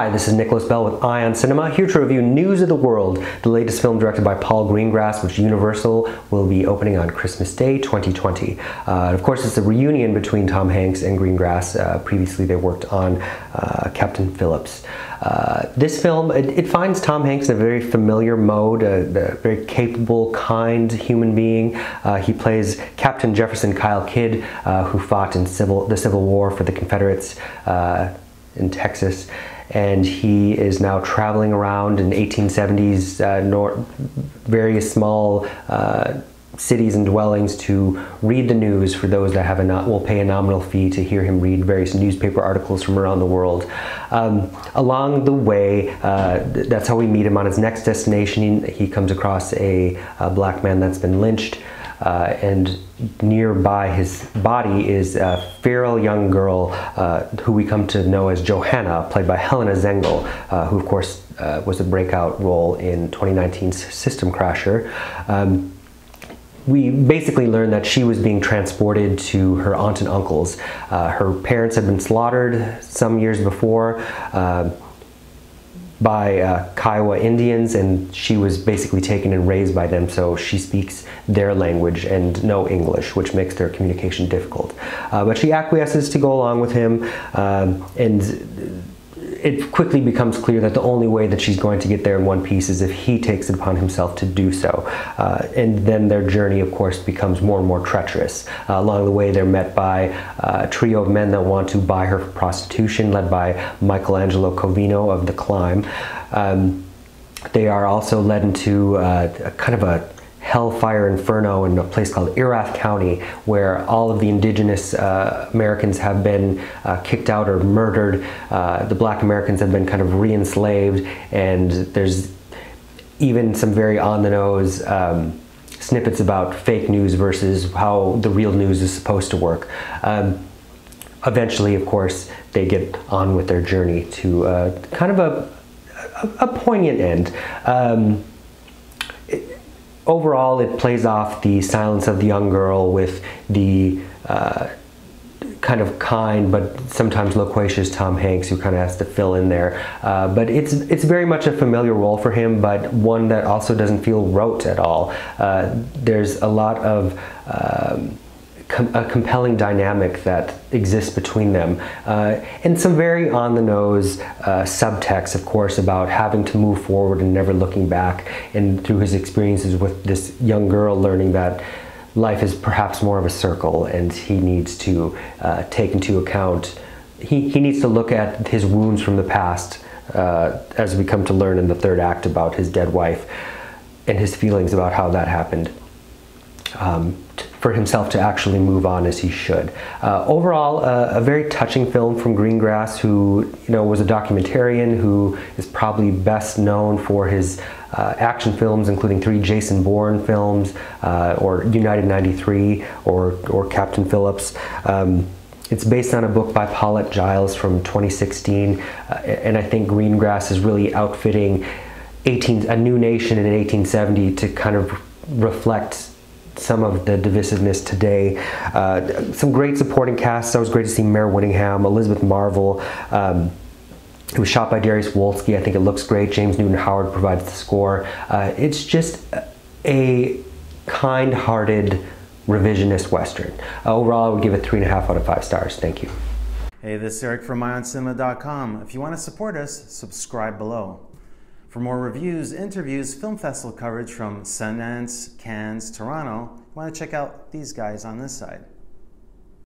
Hi, this is Nicholas Bell with Ion Cinema, here to review News of the World, the latest film directed by Paul Greengrass, which Universal will be opening on Christmas Day 2020. Of course, it's a reunion between Tom Hanks and Greengrass. Previously, they worked on Captain Phillips. This film, it finds Tom Hanks in a very familiar mode, a very capable, kind human being. He plays Captain Jefferson Kyle Kidd, who fought in the Civil War for the Confederates in Texas. And he is now traveling around in 1870s various small cities and dwellings to read the news for those that will pay a nominal fee to hear him read various newspaper articles from around the world. Along the way, that's how we meet him on his next destination. He comes across a black man that's been lynched. And nearby his body is a feral young girl who we come to know as Johanna, played by Helena Zengel, who of course was a breakout role in 2019's System Crasher. We basically learned that she was being transported to her aunt and uncle's. Her parents had been slaughtered some years before by Kiowa Indians, and she was basically taken and raised by them, so she speaks their language and no English, which makes their communication difficult. But she acquiesces to go along with him, and it quickly becomes clear that the only way that she's going to get there in one piece is if he takes it upon himself to do so. And then their journey, of course, becomes more and more treacherous. Along the way, they're met by a trio of men that want to buy her for prostitution, led by Michelangelo Covino of The Climb. They are also led into a kind of a hellfire inferno in a place called Erath County, where all of the indigenous Americans have been kicked out or murdered. The black Americans have been kind of re-enslaved, and there's even some very on-the-nose snippets about fake news versus how the real news is supposed to work. Eventually, of course, they get on with their journey to kind of a poignant end. Overall, it plays off the silence of the young girl with the kind of kind but sometimes loquacious Tom Hanks, who kind of has to fill in there. But it's very much a familiar role for him, but one that also doesn't feel rote at all. There's a lot of a compelling dynamic that exists between them, and some very on-the-nose subtext, of course, about having to move forward and never looking back, and through his experiences with this young girl learning that life is perhaps more of a circle, and he needs to take into account, he needs to look at his wounds from the past, as we come to learn in the third act about his dead wife and his feelings about how that happened. For himself to actually move on as he should. Overall, a very touching film from Greengrass, who was a documentarian, who is probably best known for his action films, including 3 Jason Bourne films, or United 93, or Captain Phillips. It's based on a book by Paulette Giles from 2016, and I think Greengrass is really outfitting a new nation in 1870 to kind of reflect some of the divisiveness today. Some great supporting casts. It was great to see Mare Winningham, Elizabeth Marvel. It was shot by Darius Wolski. I think it looks great. James Newton Howard provides the score. It's just a kind-hearted revisionist Western. Overall, I would give it 3.5 out of 5 stars. Thank you. Hey, this is Eric from IonCinema.com. If you want to support us, subscribe below. For more reviews, interviews, film festival coverage from Sundance, Cannes, Toronto, you want to check out these guys on this side.